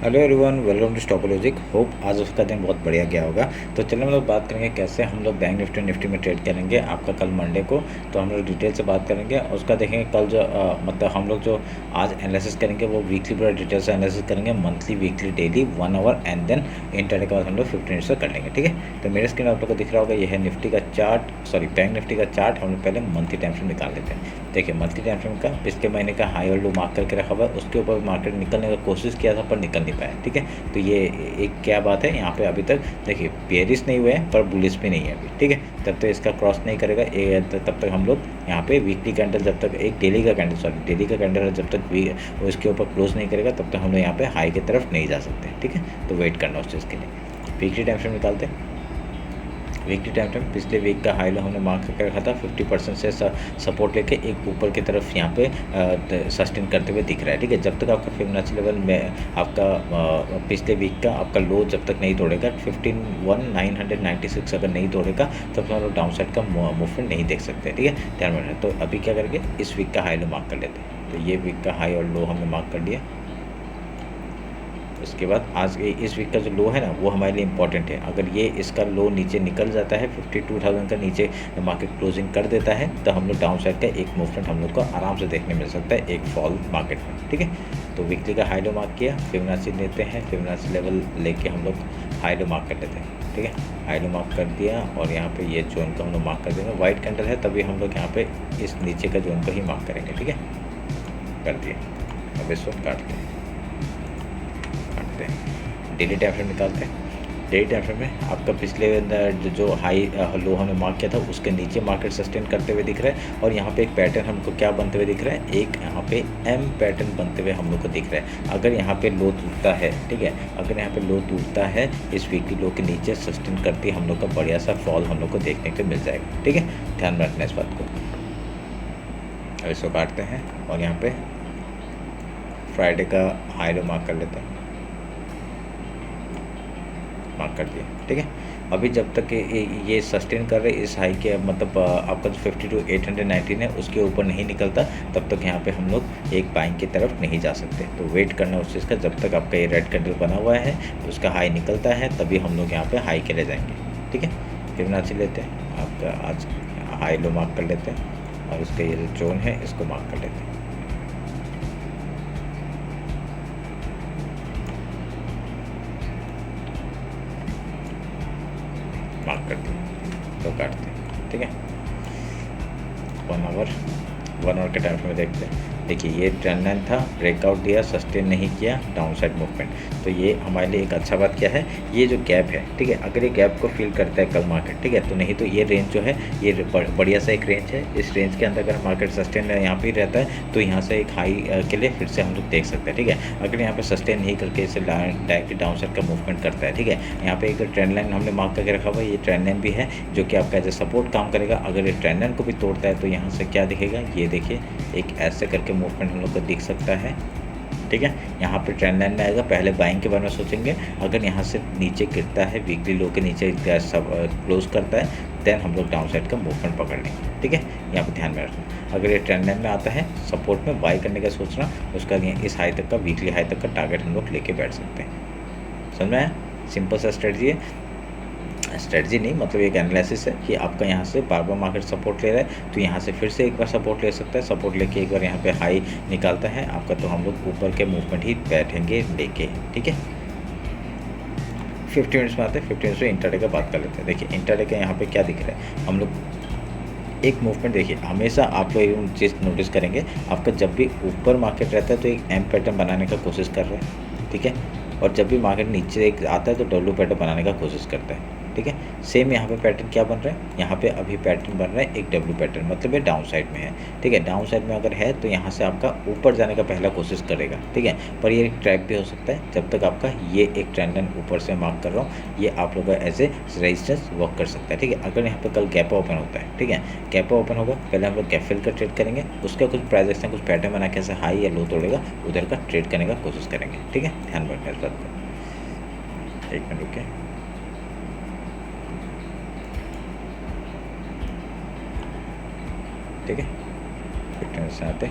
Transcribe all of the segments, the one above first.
Hello everyone, welcome to Stockologic. Hope आज उसका दिन बहुत बढ़िया गया होगा। तो चलिए हम लोग बात करेंगे कैसे हम लोग बैंक निफ्टी में ट्रेड करेंगे आपका कल मंडे को। तो हम लोग डिटेल से बात करेंगे और उसका देखेंगे कल जो मतलब हम लोग जो आज एनालिसिस करेंगे वो वीकली पूरा डिटेल से एनालिसिस करेंगे, monthly, weekly, daily, 1 hour and then intraday के बाद हम लोग 15 मिनट्स कर लेंगे। ठीक है, तो मेरे स्क्रीन आप लोग को दिख रहा होगा, यह है निफ्टी का चार्ट, सॉरी बैंक निफ्टी का चार्ट। हम लोग पहले मंथली टाइम फ्रेम निकाल लेते हैं। देखिए मंथली टाइम फ्रेम का पिछले महीने का हाई और लो मार्क करके रखा हुआ है, उसके ऊपर मार्केट निकलने का कोशिश किया था पर निकल नहीं पाया। ठीक है, तो ये एक क्या बात है, यहाँ पे अभी तक देखिए बेयरिश नहीं हुए हैं पर बुलिश भी नहीं है अभी। ठीक है, तब तक इसका क्रॉस नहीं करेगा तब तक हम लोग यहाँ पे वीकली कैंडल, जब तक एक डेली का कैंडल जब तक वो इसके ऊपर क्लोज नहीं करेगा तब तक हम लोग यहाँ पे हाई की तरफ नहीं जा सकते। ठीक है, तो वेट करना उस चीज़ के लिए। वीकली टाइम फ्रेम निकालते हैं। वीकली टाइम फ्रेम पिछले वीक का हाई लो हमने मार्क करके रखा था, 50% से सपोर्ट लेके एक ऊपर की तरफ यहाँ पे सस्टेन करते हुए दिख रहा है। ठीक है, जब तक आपका फिबोनाची लेवल में आपका पिछले वीक का आपका लो जब तक नहीं तोड़ेगा, 15,996 अगर नहीं तोड़ेगा तब तक हम लोग डाउन साइड का मूवमेंट नहीं देख सकते। ठीक है, ध्यान में रखना। तो अभी क्या करेंगे, इस वीक का हाई लो मार्क कर लेते हैं। तो ये वीक का हाई और लो हमने मार्क कर लिया। उसके बाद आज इस वीक का जो लो है ना वो हमारे लिए इम्पॉर्टेंट है। अगर ये इसका लो नीचे निकल जाता है, 52,000 का नीचे मार्केट क्लोजिंग कर देता है, तो हम लोग डाउन साइड का एक मूवमेंट हम लोग को आराम से देखने मिल सकता है, एक फॉल मार्केट में। ठीक है, तो वीकली का हाई लो मार्क किया, फिबोनाची लेते हैं, फिबोनाची लेवल लेके हम लोग हाई लो मार्क कर लेते हैं। ठीक है, हाई लो मार्क कर दिया और यहाँ पे ये जोन को हम लोग मार्क कर देंगे। वाइट कैंडल है तभी हम लोग यहाँ पे इस नीचे का जोन को ही मार्क करेंगे। ठीक है, कर दिया। अब इसको काट लिया, डेली टाइम फ्रेम निकालते हैं। डेली टाइम फ्रेम में आपका पिछले जो हाई लो हमने मार्क किया था उसके नीचे मार्केट सस्टेन करते हुए दिख रहा है और यहाँ पे एक पैटर्न हमको क्या बनते हुए दिख रहा है, एक यहाँ पे एम पैटर्न बनते हुए हम लोग को दिख रहा है। अगर यहाँ पे लो टूटता है, ठीक है, अगर यहाँ पे लो टूटता है, इस वीकली लो के नीचे सस्टेन करती हम लोग का बढ़िया सा फॉल हम लोग को देखने को मिल जाएगा। ठीक है, ध्यान में रखना इस बात को। अब इसको काटते हैं और यहाँ पे फ्राइडे का हाई लो मार्क कर लेते हैं, मार्क कर दिया। ठीक है, अभी जब तक ये सस्टेन कर रहे इस हाई के, मतलब आपका जो 52,819 है उसके ऊपर नहीं निकलता तब तक यहाँ पे हम लोग एक बाइंग की तरफ नहीं जा सकते। तो वेट करना उस चीज़ का, जब तक आपका ये रेड कैंडल बना हुआ है उसका हाई निकलता है तभी हम लोग यहाँ पे हाई के ले जाएंगे। ठीक है, फिबोनाची लेते हैं, आपका आज हाई लो मार्क कर लेते हैं और उसका ये जो जोन है इसको मार्क कर लेते हैं, मार्क करते हैं तो काटते हैं। ठीक है, 1 आवर के टाइम में देखते हैं। देखिए ये ट्रेंड लाइन था, ब्रेकआउट दिया, सस्टेन नहीं किया, डाउन साइड मूवमेंट। तो ये हमारे लिए एक अच्छा बात क्या है, ये जो गैप है, ठीक है, अगर ये गैप को फिल करता है कल मार्केट, ठीक है, तो नहीं तो ये रेंज जो है ये बढ़िया सा एक रेंज है। इस रेंज के अंदर अगर मार्केट सस्टेन यहाँ पे रहता है तो यहाँ से एक हाई के लिए फिर से हम लोग देख सकते हैं। ठीक है, अगर यहाँ पे सस्टेन नहीं करके इसे डायरेक्ट डाउन साइड का मूवमेंट करता है, ठीक है, यहाँ पे एक ट्रेंड लाइन हमने मार्क करके रखा हुआ है, ये ट्रेंड लाइन भी है जो कि आपका एज ए सपोर्ट काम करेगा। अगर ये ट्रेंड लाइन को भी तोड़ता है तो यहाँ से क्या दिखेगा, ये देखिए एक ऐसे करके मूवमेंट हम लोग को दिख सकता है। ठीक है, यहाँ पे ट्रेंड लाइन में आएगा, पहले बाइंग के बारे में सोचेंगे। अगर यहाँ से नीचे गिरता है, वीकली लो के नीचे सब क्लोज करता है, देन हम लोग डाउन साइड का मूवमेंट पकड़ लेंगे। ठीक है, यहाँ पे ध्यान में रखना। अगर ये ट्रेंड लाइन में आता है, सपोर्ट में बाई करने का सोचना, उसका इस हाई तक का, वीकली हाई तक का टारगेट हम लोग लेके बैठ सकते हैं। समझ में आया? सिंपल सा स्ट्रेटजी है, स्ट्रेटजी नहीं मतलब एक एनालिसिस है कि आपका यहाँ से बार बार मार्केट सपोर्ट ले रहा है तो यहाँ से फिर से एक बार सपोर्ट ले सकता है, सपोर्ट लेके एक बार यहाँ पे हाई निकालता है आपका, तो हम लोग ऊपर के मूवमेंट ही बैठेंगे लेके। ठीक है, 50 मिनट्स में आते हैं, 50 मिनट्स में इंटरडे का बात कर लेते हैं। देखिए इंटरडे का यहाँ पे क्या दिख रहा है, हम लोग एक मूवमेंट देखिए, हमेशा आप लोग चीज़ नोटिस करेंगे, आपका जब भी ऊपर मार्केट रहता है तो एक एम पैटर्न बनाने का कोशिश कर रहे हैं। ठीक है, और जब भी मार्केट नीचे एक आता है तो डब्ल्यू पैटर्न बनाने का कोशिश करता है। ठीक है, सेम यहाँ पे पैटर्न क्या बन रहा है, यहाँ पे अभी पैटर्न बन रहा है एक डब्ल्यू पैटर्न, मतलब ये डाउन साइड में है। ठीक है, डाउन साइड में अगर है तो यहाँ से आपका ऊपर जाने का पहला कोशिश करेगा। ठीक है, पर ये एक ट्रैप भी हो सकता है, जब तक आपका ये एक ट्रेंड लाइन ऊपर से मार्क कर रहा हूँ, ये आप लोग का एज ए रेजिस्टेंस वर्क कर सकता है। ठीक है, अगर यहाँ पे कल गैप ओपन होता है, ठीक है, गैप ओपन होगा, पहले हम लोग गैप फिल का ट्रेड करेंगे, उसका कुछ प्राइस एक्शन, कुछ पैटर्न बना के ऐसे हाई या लो तोड़ेगा, उधर का ट्रेड करने का कोशिश करेंगे। ठीक है, ध्यान रखना इस बात को। एक मिनट रुके, ठीक है, 15 से आते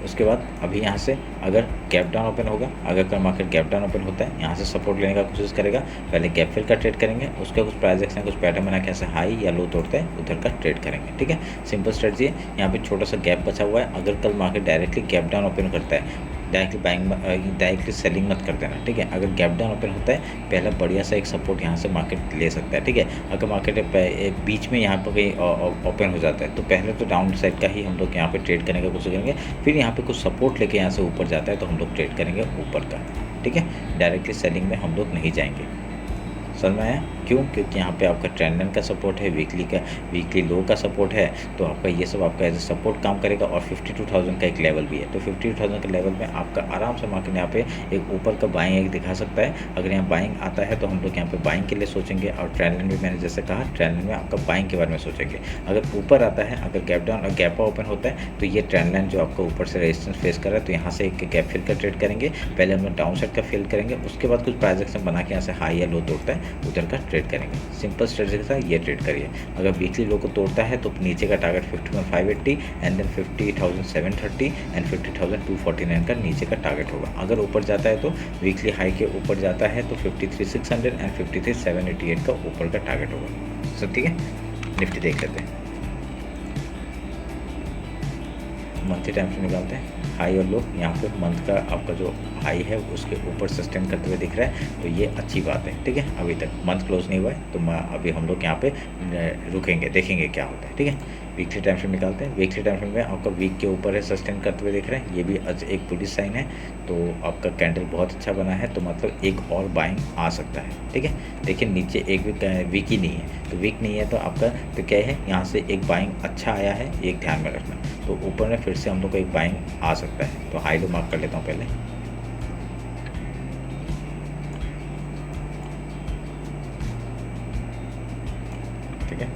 उसके बाद अभी यहाँ से अगर गैप डाउन ओपन होगा, अगर कल मार्केट गैप डाउन ओपन होता है यहाँ से सपोर्ट लेने का कोशिश करेगा, पहले गैप फिल का ट्रेड करेंगे, उसके कुछ प्राइस एक्शन कुछ पैटर्न बना के ऐसे हाई या लो तोड़ता है उधर का ट्रेड करेंगे। ठीक है, सिंपल स्ट्रेटजी है। यहाँ पे छोटा सा गैप बचा हुआ है, अगर कल market directly gap down open करता है, डायरेक्टली सेलिंग मत कर देना। ठीक है, अगर गैप डाउन ओपन होता है पहला बढ़िया सा एक सपोर्ट यहाँ से मार्केट ले सकता है। ठीक है, अगर मार्केट बीच में यहाँ पर कहीं ओपन हो जाता है तो पहले तो डाउन साइड का ही हम लोग यहाँ पे ट्रेड करने का कोशिश करेंगे, फिर यहाँ पे कुछ सपोर्ट लेके यहाँ से ऊपर जाता है तो हम लोग ट्रेड करेंगे ऊपर का। ठीक है, डायरेक्टली सेलिंग में हम लोग नहीं जाएंगे। समझ में आया? क्यों? क्योंकि यहाँ पे आपका ट्रेंड लाइन का सपोर्ट है, वीकली लो का सपोर्ट है, तो आपका ये सब आपका एज ए सपोर्ट काम करेगा। और 52,000 का एक लेवल भी है, तो 52,000 के लेवल में आपका आराम से मार्केट यहाँ पे एक ऊपर का बाइंग एक दिखा सकता है। अगर यहाँ बाइंग आता है तो हम लोग यहाँ पे बाइंग के लिए सोचेंगे, और ट्रेंड लाइन भी मैंने जैसे कहा ट्रेंड लाइन में आपका बाइंग के बारे में सोचेंगे। अगर ऊपर आता है, अगर गैप डाउन और गैप ओपन होता है तो ये ट्रेंड लाइन जो आपका ऊपर से रेजिस्टेंस फेस कर रहा है तो यहाँ से एक गैप फिल का ट्रेड करेंगे, पहले हम लोग डाउन साइड का फिल करेंगे, उसके बाद कुछ प्राइस एक्शन बना के यहाँ से हाई या लो तोड़ता है उधर का ट्रेड करेंगे। सिंपल स्ट्रेटजी के साथ ये ट्रेड करिए। अगर वीकली लो को तोड़ता है तो नीचे का टारगेट 51,580 एंड देन 50,730 एंड 50,249 का नीचे का टारगेट होगा। अगर ऊपर जाता है तो वीकली हाई के ऊपर जाता है तो 53,600 एंड 53,788 का ऊपर का टारगेट होगा। सब ठीक है, निफ्टी देख लेते हैं। मंथली टाइम फ्रेम निकालते हैं। हाई और लो यहाँ पे मंथ का आपका जो हाई है उसके ऊपर सस्टेन करते हुए दिख रहा है, तो ये अच्छी बात है। ठीक है, अभी तक मंथ क्लोज नहीं हुआ है तो अभी हम लोग यहाँ पे रुकेंगे, देखेंगे क्या होता है। ठीक है, वीकली टाइम फ्रेम निकालते हैं। वीकली टाइम फ्रेम में आपका वीक के ऊपर है सस्टेन करते हुए दिख रहा है, ये भी एक बुलिश साइन है, तो आपका कैंडल बहुत अच्छा बना है, तो मतलब एक और बाइंग आ सकता है। ठीक है, देखिए नीचे एक वीक ही नहीं है, तो वीक नहीं है तो आपका तो क्या है, यहाँ से एक बाइंग अच्छा आया है, एक ध्यान में रखना। तो ऊपर में फिर से हम लोग को एक बाइंग आ सकता है, तो हाई लो मार्क कर लेता हूँ पहले। ठीक है,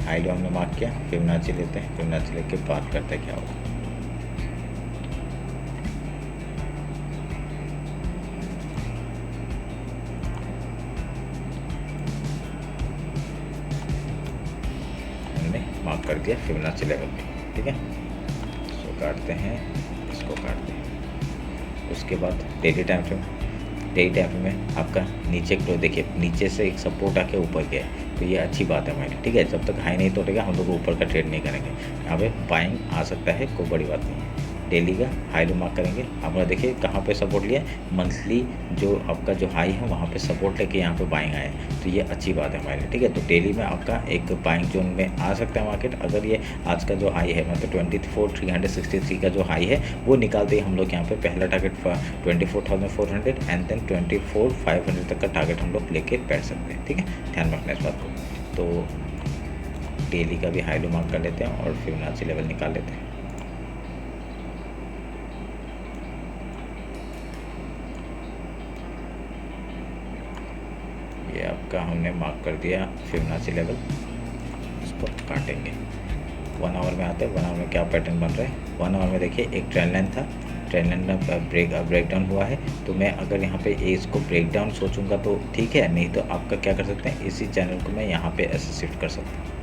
हाई लो हमने मार्क किया, फिबोनाची लेते हैं, फिबोनाची लेके बात करते हैं क्या होगा। हमने मार्क कर दिया फिबोनाची लेवल पे। ठीक है, इसको काटते हैं, इसको काटते हैं। उसके बाद daily time frame, daily time frame में आपका नीचे को देखिए, नीचे से एक सपोर्ट आके ऊपर गया है, तो ये अच्छी बात है हमारी। ठीक है, जब तक हाई नहीं तोड़ेगा हम लोग ऊपर का ट्रेड नहीं करेंगे। यहाँ पे बाइंग आ सकता है, कोई बड़ी बात नहीं है। डेली का हाई लो मार्क करेंगे। आपने देखिए कहाँ पे सपोर्ट लिया, मंथली जो आपका जो हाई है वहाँ पे सपोर्ट लेके यहाँ पे बाइंग आए, तो ये अच्छी बात है हमारे लिए। ठीक है, तो डेली में आपका एक बाइंग जोन में आ सकता है मार्केट। अगर ये आज का जो हाई है मतलब 24,363 का जो हाई है वो निकालते ही हम लोग यहाँ पे पहला टारगेट 24,400 एंड देन 24,500 तक का टारगेट हम लोग लेके बैठ सकते हैं। ठीक है, ध्यान रखना इस बात को। तो डेली का भी हाई लो मार्क कर लेते हैं और फिबोनाची लेवल निकाल लेते हैं। ये आपका हमने मार्क कर दिया फिबोनाची लेवल, इसको काटेंगे। 1 आवर में आते हैं, 1 आवर में क्या पैटर्न बन रहा है। 1 आवर में देखिए एक ट्रेंड लाइन था, ट्रेंड लाइन में ब्रेकडाउन हुआ है, तो मैं अगर यहाँ पे इसको ब्रेकडाउन सोचूंगा तो ठीक है, नहीं तो आपका क्या कर सकते हैं, इसी चैनल को मैं यहाँ पे ऐसे शिफ्ट कर सकता हूँ।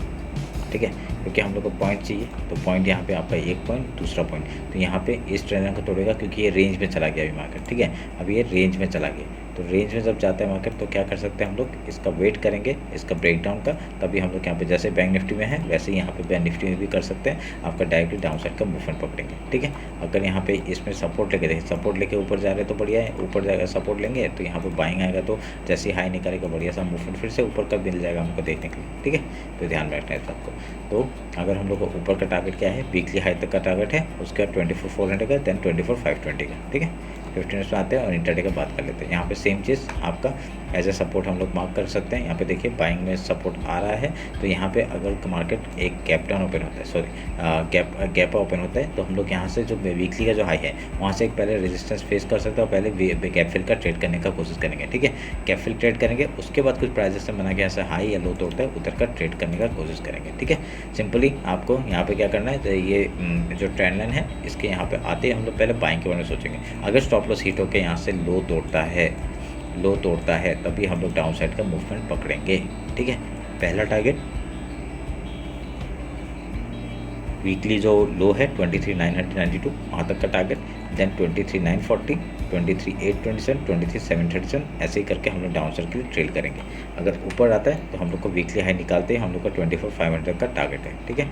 ठीक है, क्योंकि हम लोग को पॉइंट चाहिए, तो पॉइंट यहाँ पे आपका एक पॉइंट, दूसरा पॉइंट, तो यहाँ पे इस ट्रेंड लाइन को तोड़ेगा क्योंकि ये रेंज में चला गया अभी मार्केट। ठीक है, अभी ये रेंज में चला गया, तो रेंज में जब जाता है मार्केट तो क्या कर सकते हैं हम लोग, इसका वेट करेंगे, इसका ब्रेकडाउन का, तभी हम लोग यहाँ पे जैसे बैंक निफ्टी में है वैसे ही यहाँ पे बैंक निफ्टी में भी कर सकते हैं। आपका डायरेक्टली डाउन साइड का मूवमेंट पकड़ेंगे। ठीक है, अगर यहाँ पे इसमें सपोर्ट लेके देखिए, सपोर्ट लेके ऊपर जा रहे हैं तो बढ़िया है, ऊपर जाएगा सपोर्ट लेंगे तो यहाँ पे बाइंग आएगा, तो जैसे हाई निकालेगा बढ़िया सा मूवमेंट फिर से ऊपर का मिल जाएगा हमको देखने के लिए। ठीक है, तो ध्यान में रखना है इस बात को। तो अगर हम लोग को ऊपर का टारगेट क्या है, वीकली हाई तक का टारगेट है, उसके बाद 24,400 का, देन 24,520 का। ठीक है, 15 मिनट्स में आते हैं और इंटरडे का बात कर लेते हैं। यहाँ पे सेम चीज़ आपका एज ए सपोर्ट हम लोग मार्क कर सकते हैं। यहाँ पे देखिए बाइंग में सपोर्ट आ रहा है, तो यहाँ पे अगर मार्केट एक गैप डाउन ओपन होता है, सॉरी गैप ओपन होता है, तो हम लोग यहाँ से जो वीकली का जो हाई है वहाँ से एक पहले रेजिस्टेंस फेस कर सकते हैं और पहले गैप फिल का ट्रेड करने का कोशिश करेंगे। ठीक है, गैप फिल ट्रेड करेंगे, उसके बाद कुछ प्राइजेस बना के ऐसा हाई या लो तोड़ता है उधर का ट्रेड करने का कोशिश करेंगे। ठीक है, सिंपली आपको यहाँ पे क्या करना है, तो ये जो ट्रेंड लाइन है इसके यहाँ पे आते ही हम लोग पहले बाइंग के बारे में सोचेंगे। अगर स्टॉप लॉस हिट होकर यहाँ से लो तोड़ता है तभी हम लोग डाउन साइड का मूवमेंट पकड़ेंगे। ठीक है, पहला टारगेट वीकली जो लो है 23,992 वहाँ तक का टारगेट, देन 23,940, 23,827, 23,737, ऐसे ही करके हम लोग डाउन साइड के लिए ट्रेड करेंगे। अगर ऊपर आता है तो हम लोग को वीकली हाई निकालते ही हम लोग का 24,500 का टारगेट है, ठीक है।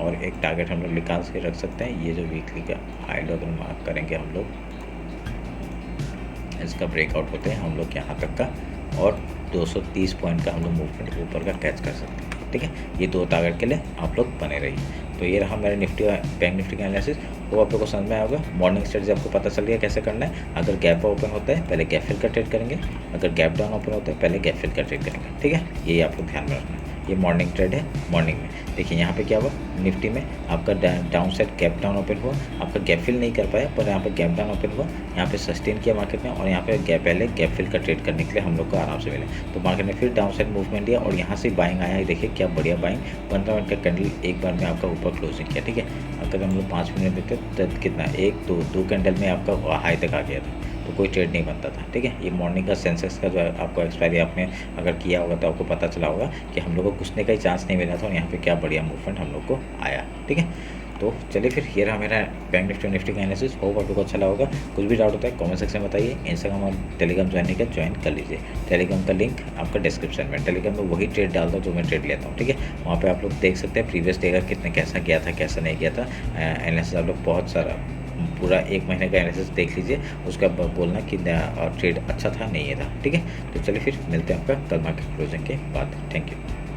और एक टारगेट हम लोग निकाल के रख सकते हैं, ये जो वीकली का हाई लो अगर मार्क करेंगे हम लोग, इसका ब्रेकआउट होते हैं हम लोग यहाँ तक का, और 230 पॉइंट का हम लोग मूवमेंट ऊपर का कैच कर सकते हैं, ठीक है। ये दो टारगेट के लिए आप लोग बने रहिए। तो ये रहा मेरा निफ्टी बैंक निफ्टी का एनालिसिस। वो आप लोग को समझ में आएगा। मॉर्निंग स्ट्रेटजी आपको पता चल गया कैसे करना है। अगर गैप ओपन होता है पहले गैप फिल का ट्रेड करेंगे, अगर गैप डाउन ओपन होता है पहले गैप फिल का ट्रेड करेंगे, ठीक है। यही आप लोग ध्यान में रखना है। ये मॉर्निंग ट्रेड है। मॉर्निंग में देखिए यहाँ पे क्या हुआ, निफ्टी में आपका down side gap down open हुआ, आपका गैप फिल नहीं कर पाया, पर यहाँ पे गैप डाउन ओपन हुआ, यहाँ पे सस्टेन किया मार्केट ने, और यहाँ पे पहले गैप फिल का ट्रेड करने के लिए हम लोग को आराम से मिले। तो मार्केट ने फिर डाउन साइड मूवमेंट लिया और यहाँ से बाइंग आया। देखिए क्या बढ़िया बाइंग, 15 मिनट का कैंडल एक बार में आपका ऊपर क्लोजिंग किया, ठीक है। अगर हम लोग 5 मिनट देखते तो कितना, एक दो कैंडल में आपका हाई तक आ गया था, तो कोई ट्रेड नहीं बनता था, ठीक है। ये मॉर्निंग का सेंसेक्स का जो है आपको एक्सपायरी आपने अगर किया होगा तो आपको पता चला होगा कि हम लोग को घुसने का ही चांस नहीं मिला था, और यहाँ पे क्या बढ़िया मूवमेंट हम लोग को आया, ठीक है। तो चलिए फिर ये रहा मेरा बैंक निफ्टी निफ्टी का एनालिसिस। होप आप लोग को अच्छा लगा होगा। कुछ भी डाउट होता है कमेंट सेक्शन में बताइए। इंस्टाग्राम और टेलीग्राम ज्वाइन नहीं किया, ज्वाइन कर लीजिए। टेलीग्राम का लिंक आपका डिस्क्रिप्शन में। टेलीग्राम में वही ट्रेड डालता हूँ जो मैं ट्रेड लेता हूँ, ठीक है। वहाँ पे आप लोग देख सकते हैं प्रीवियस डे का कितने कैसा गया था कैसा नहीं गया था एनालिसिस। आप लोग बहुत सारा पूरा 1 महीने का एनालिसिस देख लीजिए, उसका बोलना कि ट्रेड अच्छा था नहीं था, ठीक है। तो चलिए फिर मिलते हैं आपका कल मार्केट क्लोजिंग के बाद। Thank you.